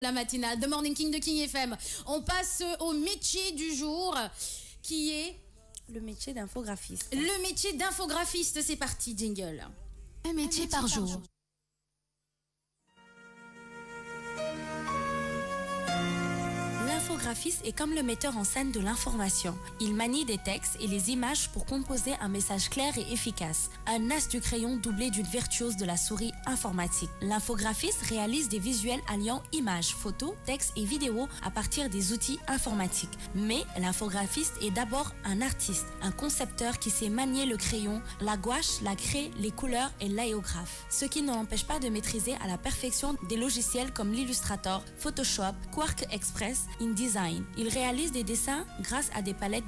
La matinale, The Morning King de King FM. On passe au métier du jour qui est le métier d'infographiste. Le métier d'infographiste, c'est parti, jingle. Un métier par jour. L'infographiste est comme le metteur en scène de l'information. Il manie des textes et les images pour composer un message clair et efficace. Un as du crayon doublé d'une virtuose de la souris informatique. L'infographiste réalise des visuels alliant images, photos, textes et vidéos à partir des outils informatiques. Mais l'infographiste est d'abord un artiste, un concepteur qui sait manier le crayon, la gouache, la craie, les couleurs et l'aérographe. Ce qui ne l'empêche pas de maîtriser à la perfection des logiciels comme l'Illustrator, Photoshop, Quark Express, InDesign. Il réalise des dessins grâce à des palettes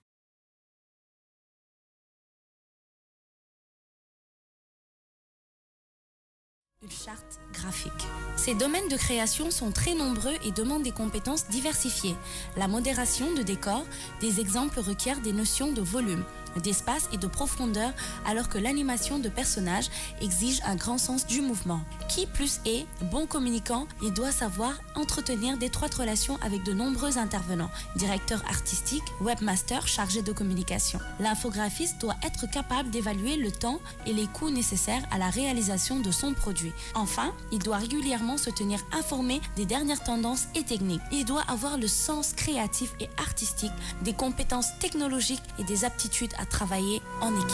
une charte graphique. Ces domaines de création sont très nombreux et demandent des compétences diversifiées. La modération de décors, des exemples requièrent des notions de volume, d'espace et de profondeur, alors que l'animation de personnages exige un grand sens du mouvement. Qui plus est bon communicant, il doit savoir entretenir d'étroites relations avec de nombreux intervenants, directeur artistique, webmaster chargé de communication. L'infographiste doit être capable d'évaluer le temps et les coûts nécessaires à la réalisation de son produit. Enfin, il doit régulièrement se tenir informé des dernières tendances et techniques. Il doit avoir le sens créatif et artistique, des compétences technologiques et des aptitudes à travailler en équipe.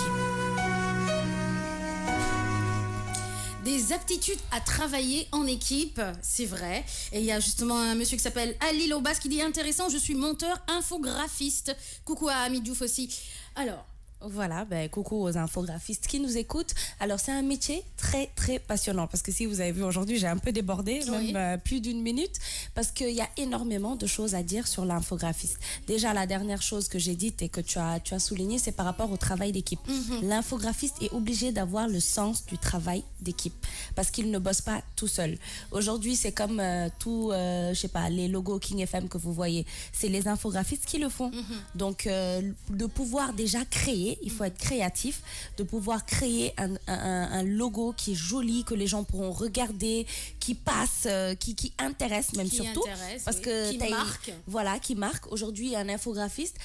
Des aptitudes à travailler en équipe, c'est vrai. Et il y a justement un monsieur qui s'appelle Ali Lobas qui dit intéressant, je suis monteur infographiste. Coucou à Ami Diouf aussi. Alors, voilà, coucou aux infographistes qui nous écoutent. Alors, c'est un métier très, très passionnant parce que si vous avez vu aujourd'hui, j'ai un peu débordé, oui. même plus d'une minute, parce qu'il y a énormément de choses à dire sur l'infographiste. Déjà, la dernière chose que j'ai dite et que tu as souligné, c'est par rapport au travail d'équipe. L'infographiste est obligé d'avoir le sens du travail d'équipe parce qu'il ne bosse pas tout seul. Aujourd'hui, c'est comme je sais pas, les logos King FM que vous voyez. C'est les infographistes qui le font. Donc, de pouvoir déjà créer, il faut être créatif, de pouvoir créer un logo qui est joli, que les gens pourront regarder, qui passe, qui intéresse même surtout. Parce que qui marque. Voilà, qui marque. Aujourd'hui, un infographiste,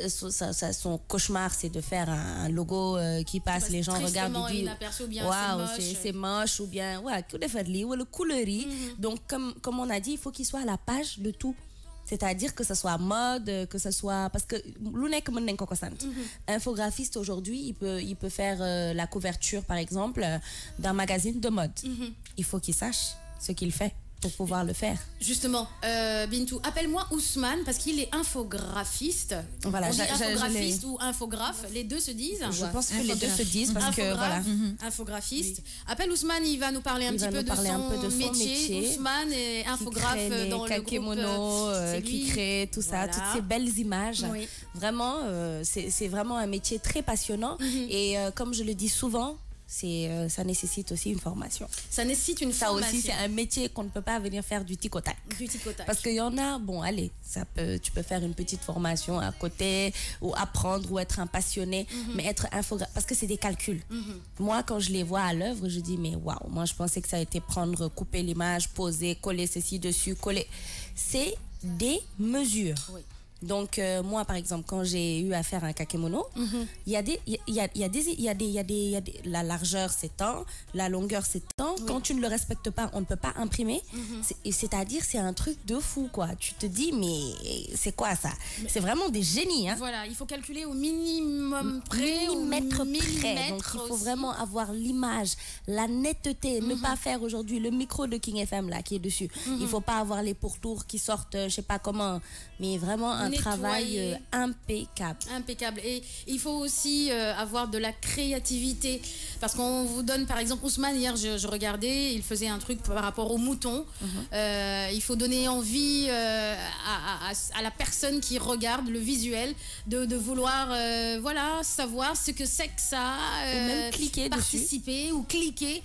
son cauchemar, c'est de faire un logo qui passe, les gens regardent et disent waouh, c'est moche, ou bien le couleurie. Donc, comme on a dit, il faut qu'il soit à la page de tout. C'est-à-dire que ce soit mode, que ce soit... Parce que infographiste aujourd'hui, il peut faire la couverture, par exemple, d'un magazine de mode. Il faut qu'il sache ce qu'il fait pour pouvoir le faire. Justement, Bintou, appelle-moi Ousmane parce qu'il est infographiste. Voilà, on dit infographiste ou infographe, les deux se disent. Je pense que les deux se disent parce que voilà. Infographiste. Appelle Ousmane, il va nous parler un petit peu de son métier. Ousmane est infographe dans le groupe. Qui crée tout ça, toutes ces belles images. Oui. Vraiment, c'est vraiment un métier très passionnant et comme je le dis souvent, ça nécessite aussi une formation. Ça nécessite une formation. Ça aussi, c'est un métier qu'on ne peut pas venir faire du tic au tac. Du tic au tac. Parce qu'il y en a, bon, allez, tu peux faire une petite formation à côté, ou apprendre, ou être un passionné, mais être infographe, parce que c'est des calculs. Moi, quand je les vois à l'œuvre, je dis, mais waouh, moi, je pensais que ça a été couper l'image, poser, coller ceci dessus, coller. C'est des mesures. Oui. Donc moi par exemple quand j'ai eu à faire un kakemono, la largeur c'est tant, la longueur c'est tant. Quand tu ne le respectes pas, on ne peut pas imprimer. C'est-à-dire c'est un truc de fou quoi. Tu te dis mais c'est quoi ça? C'est vraiment des génies hein. Voilà, il faut calculer au minimum près, millimètre près. Donc il faut vraiment avoir l'image, la netteté, ne pas faire aujourd'hui le micro de King FM là qui est dessus. Il faut pas avoir les pourtours qui sortent, je sais pas comment, mais vraiment un travail impeccable. Impeccable. Et il faut aussi avoir de la créativité. Parce qu'on vous donne, par exemple, Ousmane, hier, je regardais, il faisait un truc par rapport aux moutons. Il faut donner envie à la personne qui regarde le visuel de vouloir savoir ce que c'est que ça. Ou même cliquer participer dessus. Ou cliquer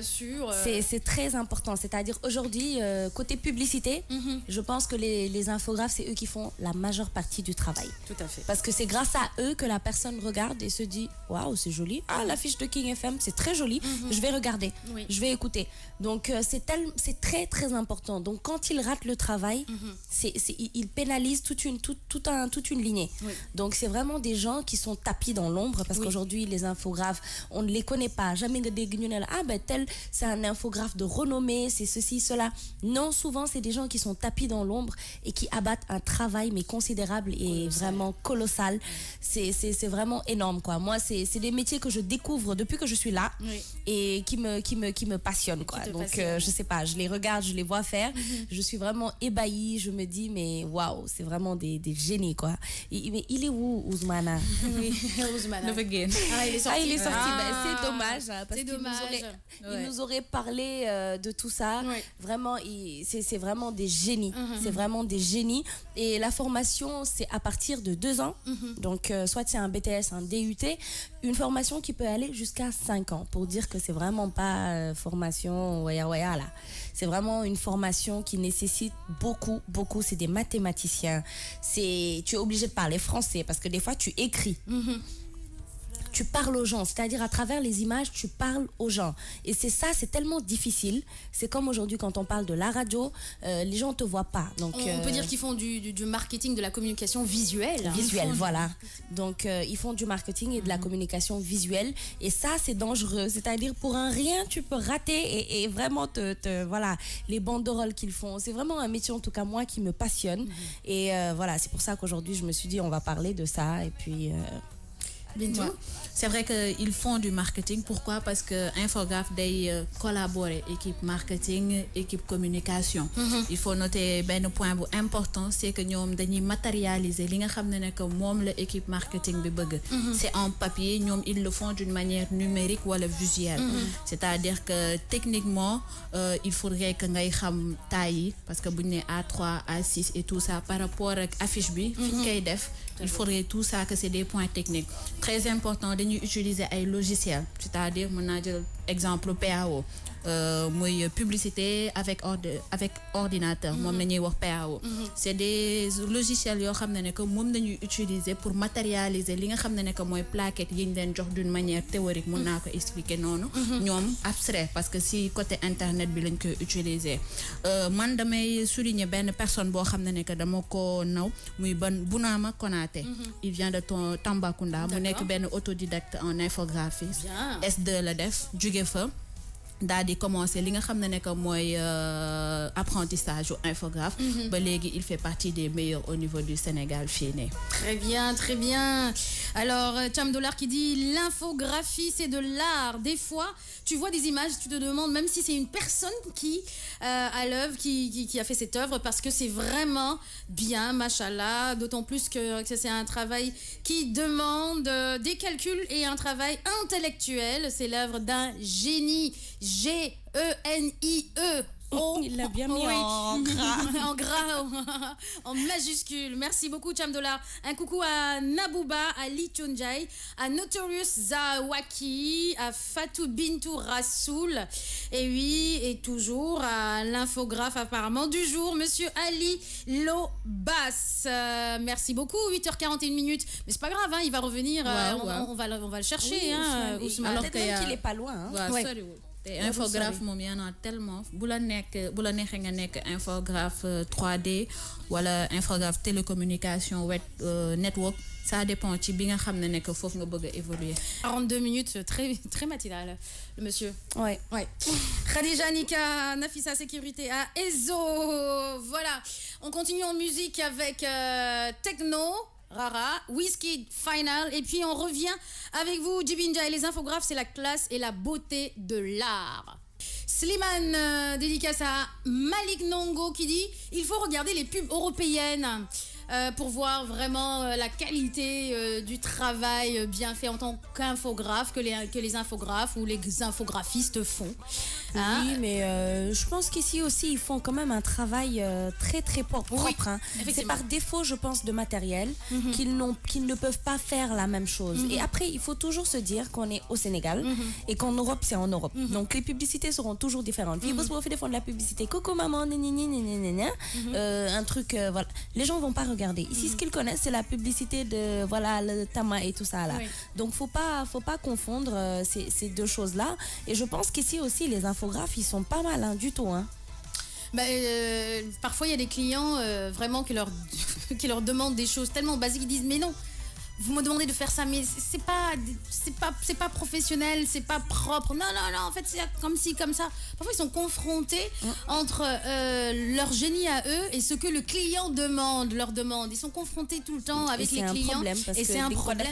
sur... C'est très important. C'est-à-dire aujourd'hui, côté publicité, je pense que les infographes, c'est eux qui font font la majeure partie du travail. Tout à fait. Parce que c'est grâce à eux que la personne regarde et se dit waouh, c'est joli. Ah, l'affiche de King FM, c'est très joli. Je vais regarder, je vais écouter. Donc c'est très très important. Donc quand ils ratent le travail, ils pénalisent toute une lignée. Donc c'est vraiment des gens qui sont tapis dans l'ombre parce qu'aujourd'hui les infographes, on ne les connaît pas. Jamais ah ben tel c'est un infographe de renommée, c'est ceci, cela. Non, souvent c'est des gens qui sont tapis dans l'ombre et qui abattent un travail mais considérable et vraiment colossal. C'est vraiment énorme quoi. Moi c'est des métiers que je découvre depuis que je suis là et qui me passionnent quoi. Donc je sais pas, je les regarde, je les vois faire, je suis vraiment ébahie, je me dis mais waouh, c'est vraiment des génies quoi. Mais il est où Ousmana? Ousmana. Never again. Il est sorti. C'est dommage hein, parce qu'il nous aurait parlé de tout ça. Vraiment, c'est vraiment des génies. C'est vraiment des génies. Et la formation, c'est à partir de 2 ans. Donc, soit c'est un BTS, un DUT, une formation qui peut aller jusqu'à 5 ans pour dire que c'est vraiment pas formation là. C'est vraiment une formation qui nécessite beaucoup. C'est des mathématiciens. Tu es obligé de parler français parce que des fois, tu écris. Tu parles aux gens, c'est-à-dire à travers les images, tu parles aux gens. Et c'est tellement difficile. C'est comme aujourd'hui quand on parle de la radio, les gens ne te voient pas. Donc, on peut dire qu'ils font du marketing, de la communication visuelle. Visuelle, voilà. Donc, ils font du marketing et de la communication visuelle. Et ça, c'est dangereux. C'est-à-dire, pour un rien, tu peux rater et vraiment voilà, les banderoles qu'ils font. C'est vraiment un métier, en tout cas, moi, qui me passionne. Et voilà, c'est pour ça qu'aujourd'hui, je me suis dit, on va parler de ça. Et puis... Ouais. C'est vrai qu'ils font du marketing. Pourquoi? Parce que Infographe doit collaborer, équipe marketing, équipe communication. Il faut noter un point important, c'est que nous devons matérialiser li nga xamné que mom la équipe marketing bi bëgg. C'est en papier, ils le font d'une manière numérique ou visuelle. C'est-à-dire que techniquement, il faudrait que ngay xam taille parce que buñ né A3, A6 et tout ça par rapport à affiche bi, il faudrait tout ça que c'est des points techniques. Très important de utiliser un logiciel, c'est-à-dire mon exemple PAO, publicité avec ordinateur, PAO. C'est des logiciels que nous utiliser pour matérialiser li nga xamné que moy plaquette yi ñu leen jox d'une manière théorique mun naa ko expliquer noonu. ñoom abstrait parce que si côté internet bi lañ ko utiliser. Man damay souligner benn personne boo xamné que dama ko naw muy Bounama Konaté. Il vient de Tambacounda, mu nekk benn autodidacte en infographie. S2 la def jóge fa daal di commencer li nga xam ne que mooy apprentissage au infographe. Ba léegi il fait partie des meilleurs au niveau du Sénégal fii nii. Très bien, très bien. Alors Cham Dollar qui dit l'infographie c'est de l'art. Des fois tu vois des images, tu te demandes même si c'est une personne qui à l'œuvre qui a fait cette œuvre parce que c'est vraiment bien, machallah, d'autant plus que c'est un travail qui demande des calculs et un travail intellectuel. C'est l'œuvre d'un génie. G-E-N-I-E. Il l'a bien mis en gras. En gras, en majuscule. Merci beaucoup, Cham Dollar. Un coucou à Nabouba, à Lee Chunjai, à Notorious Zawaki, à Fatou Bintou Rassoul. Et oui, et toujours à l'infographe apparemment du jour, Monsieur Ali Lobas. Merci beaucoup, 8h41 minutes. Mais c'est pas grave, hein, il va revenir. On va le chercher. Oui, hein, Ousmane. Alors qu'il est pas loin. Hein. Ouais. Te infographe moom y en a tellement bu la neexee nga nekk infographe 3D wala infographe télécommunication web network, ça dépend ci bi nga xam ne que foofu nga bëgg a évoluer. 42 minutes, très très matinal le monsieur. Ouais. Khadija Nika, Nafisa Sécurité à Ezo. Voilà, on continue en musique avec Techno, Rara, Wizkid, Final, et puis on revient avec vous, Djibinja, et les infographes, c'est la classe et la beauté de l'art. Slimane, dédicace à Malik Nongo qui dit il faut regarder les pubs européennes pour voir vraiment la qualité du travail bien fait en tant qu'infographe que les infographes ou les infographistes font. Hein? Oui, mais je pense qu'ici aussi ils font quand même un travail très très propre. Oui, hein. C'est par défaut, je pense, de matériel qu'ils ne peuvent pas faire la même chose. Et après, il faut toujours se dire qu'on est au Sénégal et qu'en Europe, c'est en Europe. Donc les publicités seront toujours différentes. Ils vont faire de la publicité. Coco maman, un truc, voilà. Les gens vont pas regarder. Ici, ce qu'ils connaissent, c'est la publicité de voilà le Tama et tout ça là. Oui. Donc faut pas confondre ces deux choses-là. Et je pense qu'ici aussi, les infographes, ils sont pas mal du tout. Hein. Bah, parfois, il y a des clients vraiment qui leur demandent des choses tellement basiques, ils disent mais non. Vous me demandez de faire ça, mais c'est pas professionnel, c'est pas propre. Non, en fait, c'est comme ci, comme ça. Parfois, ils sont confrontés entre leur génie à eux et ce que le client leur demande. Ils sont confrontés tout le temps avec les clients. Et c'est un problème.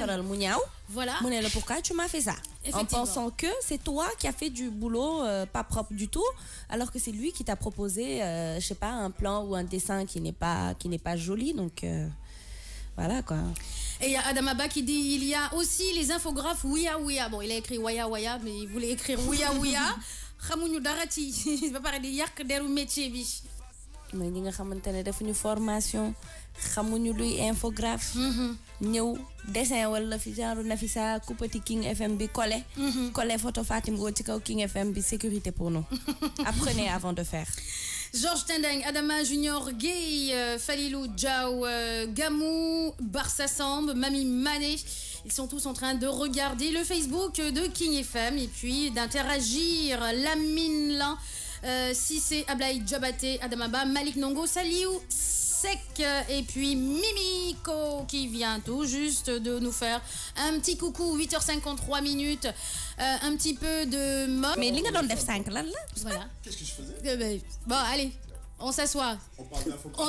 Voilà. Pourquoi tu m'as fait ça? En pensant que c'est toi qui as fait du boulot pas propre du tout, alors que c'est lui qui t'a proposé, je sais pas, un plan ou un dessin qui n'est pas joli. Donc, voilà quoi. Et il y a Adamaba qui dit il y a aussi les infographes Ouya Ouya. Bon, il a écrit Ouya Ouya, mais il voulait écrire Ouya Ouya. Xamuñu dara ci ba pare di yak deru métier bi. Mais ñi nga xamantene defuñu formation, xamuñu luy infographe. Ñew dessin wala fi genre Nafisa Koupati King FM bi collé photo Fatim Go ci kaw King FM bi sécurité pour nous. Apprenez avant de faire. Georges Tendeng, Adama Junior Gay, Falilou Djao, Gamou, Barça Samb, Mami Mané. Ils sont tous en train de regarder le Facebook de King FM et puis d'interagir. Lamine Lan, Sissé, Ablaï Djabate, Adamaba, Malik Nongo, Saliou, Sec et puis Mimiko qui vient tout juste de nous faire un petit coucou, 8h53 minutes. Un petit peu de mode. Mais il y a 5 là. Voilà. Qu'est-ce que je faisais? Bon, allez, on s'assoit. On parle d'infographie.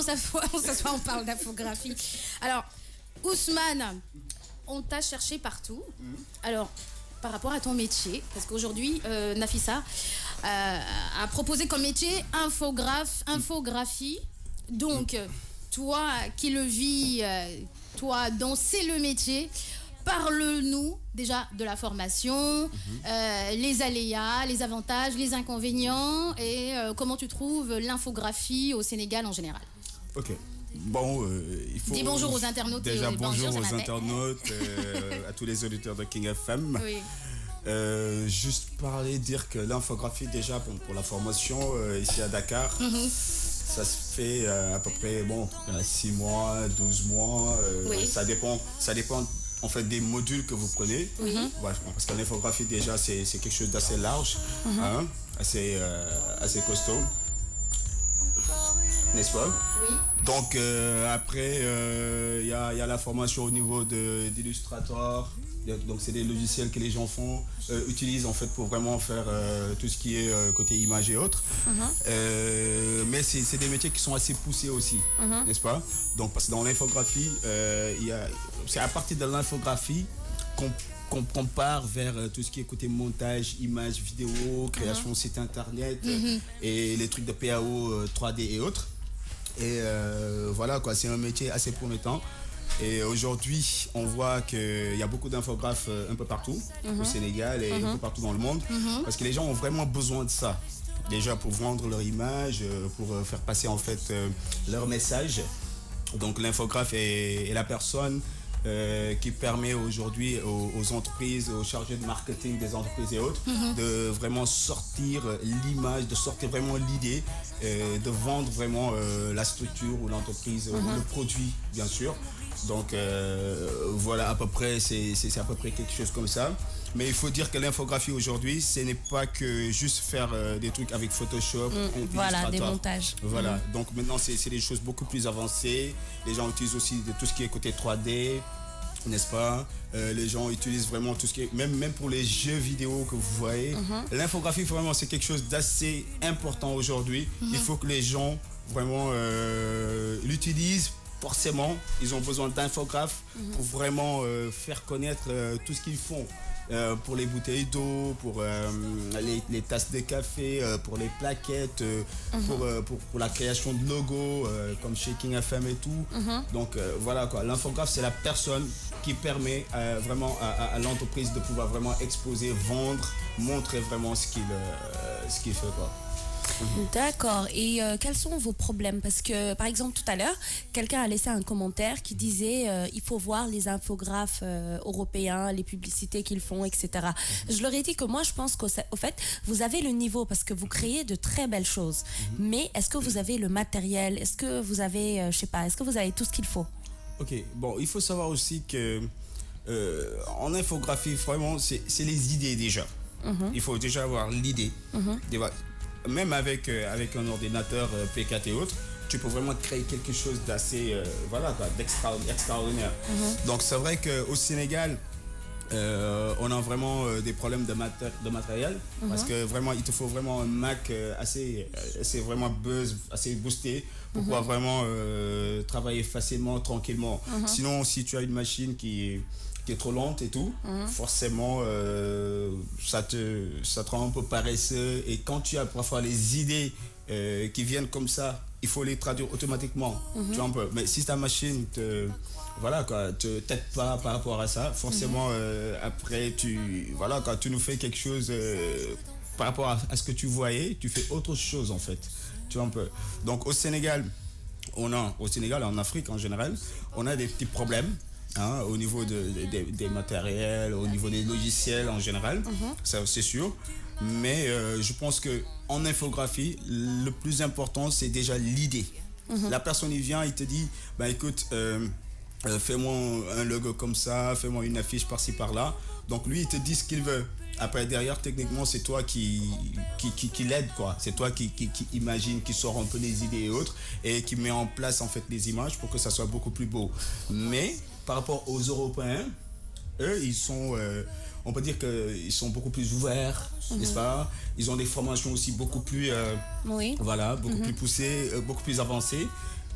On s'assoit, on parle d'infographie. Alors, Ousmane, on t'a cherché partout. Alors, par rapport à ton métier, parce qu'aujourd'hui, Nafisa a proposé comme métier infographie. Donc, toi qui le vis, toi dont c'est le métier, parle-nous déjà de la formation, les aléas, les avantages, les inconvénients et comment tu trouves l'infographie au Sénégal en général. Ok. Bon, il faut... Dis bonjour aux internautes. Déjà, bonjour aux internautes, à tous les auditeurs de King FM. Oui. Juste dire que l'infographie, déjà, pour la formation, ici à Dakar, ça se fait à peu près 6 mois, 12 mois. Oui. Ça dépend en fait des modules que vous prenez. Oui. Ouais, parce que l'infographie, déjà, c'est quelque chose d'assez large, hein, assez costaud. N'est-ce pas? Oui. Donc après, il y a la formation au niveau d'Illustrator. Donc c'est des logiciels que les gens utilisent en fait pour vraiment faire tout ce qui est côté image et autres. Mais c'est des métiers qui sont assez poussés aussi, n'est-ce pas? Donc parce que dans l'infographie, c'est à partir de l'infographie qu'on part vers tout ce qui est côté montage, image, vidéo, création site internet et les trucs de PAO, 3D et autres. Et voilà quoi, c'est un métier assez promettant. Et aujourd'hui, on voit qu'il y a beaucoup d'infographes un peu partout, au Sénégal et un peu partout dans le monde, parce que les gens ont vraiment besoin de ça. Déjà pour vendre leur image, pour faire passer en fait leur message. Donc l'infographe est la personne qui permet aujourd'hui aux entreprises, aux chargés de marketing des entreprises et autres, de vraiment sortir l'image, de sortir vraiment l'idée, de vendre vraiment la structure ou l'entreprise, ou le produit bien sûr. Donc voilà, à peu près, c'est à peu près quelque chose comme ça. Mais il faut dire que l'infographie aujourd'hui, ce n'est pas que juste faire des trucs avec Photoshop. Voilà, des montages. Voilà, donc maintenant c'est des choses beaucoup plus avancées. Les gens utilisent aussi tout ce qui est côté 3D, n'est-ce pas? Les gens utilisent vraiment tout ce qui est, même pour les jeux vidéo que vous voyez. L'infographie, vraiment, c'est quelque chose d'assez important aujourd'hui. Il faut que les gens vraiment l'utilisent. Forcément, ils ont besoin d'infographes pour vraiment faire connaître tout ce qu'ils font. Pour les bouteilles d'eau, pour les tasses de café, pour les plaquettes, pour la création de logos, comme chez King FM et tout. Donc voilà quoi, l'infographe c'est la personne qui permet vraiment à l'entreprise de pouvoir vraiment exposer, vendre, montrer vraiment ce qu'il fait quoi. D'accord. Et quels sont vos problèmes? Parce que, par exemple, tout à l'heure, quelqu'un a laissé un commentaire qui disait il faut voir les infographes européens, les publicités qu'ils font, etc. Je leur ai dit que moi, je pense qu'au fait, vous avez le niveau parce que vous créez de très belles choses. Mais est-ce que vous avez le matériel? Est-ce que vous avez, je sais pas, est-ce que vous avez tout ce qu'il faut? Ok, bon, il faut savoir aussi que en infographie, vraiment, c'est les idées déjà. Il faut déjà avoir l'idée. Même avec un ordinateur P4 et autres, tu peux vraiment créer quelque chose d'assez d'extraordinaire. Donc c'est vrai qu'au Sénégal, on a vraiment des problèmes de matériel parce que vraiment il te faut vraiment un Mac assez vraiment assez boosté pour pouvoir vraiment travailler facilement, tranquillement. Sinon, si tu as une machine qui est trop lente et tout, forcément ça te rend un peu paresseux, et quand tu as parfois les idées qui viennent comme ça, il faut les traduire automatiquement, tu vois un peu. Mais si ta machine te t'aide pas par rapport à ça, forcément après tu nous fais quelque chose par rapport à ce que tu voyais, tu fais autre chose en fait, tu vois un peu. Donc au Sénégal et en Afrique en général, on a des petits problèmes. Au niveau des matériels, au niveau des logiciels en général, ça c'est sûr. Mais je pense qu'en infographie, le plus important, c'est déjà l'idée. La personne, il vient, il te dit, bah écoute, fais-moi un logo comme ça, fais-moi une affiche par-ci, par-là. Donc lui, il te dit ce qu'il veut. Après, derrière, techniquement, c'est toi qui l'aide, quoi. C'est toi qui imagine, qui sort un peu les idées et autres, et qui met en place, en fait, les images pour que ça soit beaucoup plus beau. Mais par rapport aux Européens, eux, ils sont, on peut dire qu'ils sont beaucoup plus ouverts, n'est-ce pas? Ils ont des formations aussi beaucoup plus, beaucoup plus poussées, beaucoup plus avancées.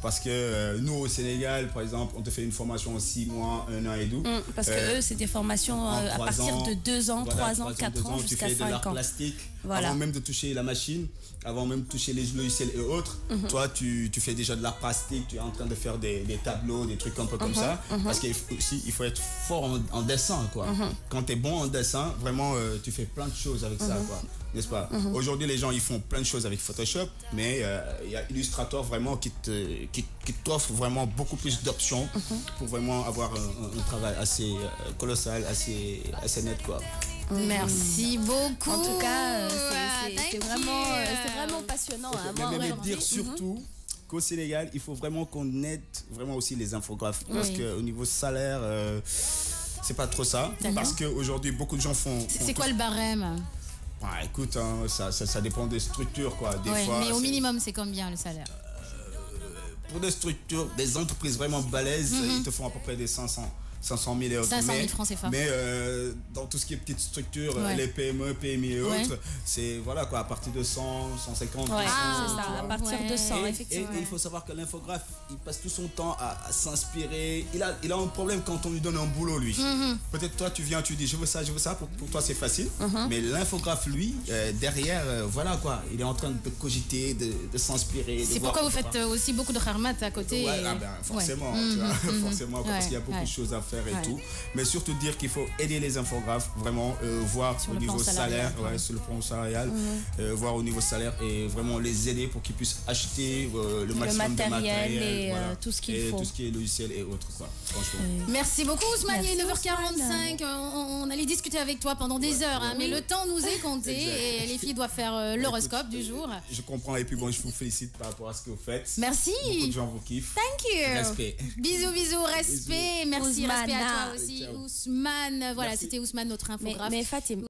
Parce que nous, au Sénégal, par exemple, on te fait une formation en 6 mois, 1 an et demi. Parce que eux, c'est des formations à partir de 2 ans, 3 ans, 4 ans, jusqu'à 5 ans. Tu fais de l'art plastique, avant même de toucher la machine, avant même de toucher les logiciels et autres. Toi, tu fais déjà de l'art plastique, tu es en train de faire des tableaux, des trucs un peu comme ça. Parce qu'il faut être fort en dessin, quoi. Quand tu es bon en dessin, vraiment, tu fais plein de choses avec ça, quoi. N'est-ce pas? Aujourd'hui, les gens, ils font plein de choses avec Photoshop, mais il y a Illustrator vraiment qui t'offre vraiment beaucoup plus d'options pour vraiment avoir un travail assez colossal, assez net, quoi. Merci beaucoup. En tout cas, c'est vraiment passionnant. Mais dire surtout qu'au Sénégal, il faut vraiment qu'on aide vraiment aussi les infographes. Parce qu'au niveau salaire, c'est pas trop ça. Parce qu'aujourd'hui, beaucoup de gens font... C'est quoi le barème? Écoute, ça dépend des structures, quoi. Des fois, mais au minimum, c'est combien le salaire? Pour des structures, des entreprises vraiment balèzes, ils te font à peu près des 500 000 euros. 500 000 francs CFA. Mais dans tout ce qui est petites structures, les PME, PMI et autres, c'est voilà quoi, à partir de 100, 150. C'est ça, à partir de 100, effectivement. Et il faut savoir que l'infographe, il passe tout son temps à s'inspirer. Il a un problème quand on lui donne un boulot, lui. Peut-être toi, tu viens, tu dis je veux ça. Pour toi, c'est facile. Mais l'infographe, lui, derrière, voilà quoi, il est en train de cogiter, de s'inspirer. C'est pourquoi vous faites aussi beaucoup de kharmat à côté. Forcément, tu vois, forcément, parce qu'il y a beaucoup de choses à faire et tout, mais surtout dire qu'il faut aider les infographes, vraiment voir au niveau salaire, sur le plan salarial, voir au niveau salaire et vraiment les aider pour qu'ils puissent acheter le maximum de matériel et tout ce qu'il faut, tout ce qui est logiciel et autres, quoi, franchement. Merci beaucoup Ousmane, il est 9h45, on allait discuter avec toi pendant des heures, mais le temps nous est compté et les filles doivent faire l'horoscope du jour. Je comprends, et puis bon, je vous félicite par rapport à ce que vous faites. Merci. Beaucoup de gens vous kiffent. Thank you. Respect. Bisous, respect. Merci, Ousmane. respect à toi aussi. Ousmane, voilà, c'était Ousmane, notre infographe. Mais Fatim,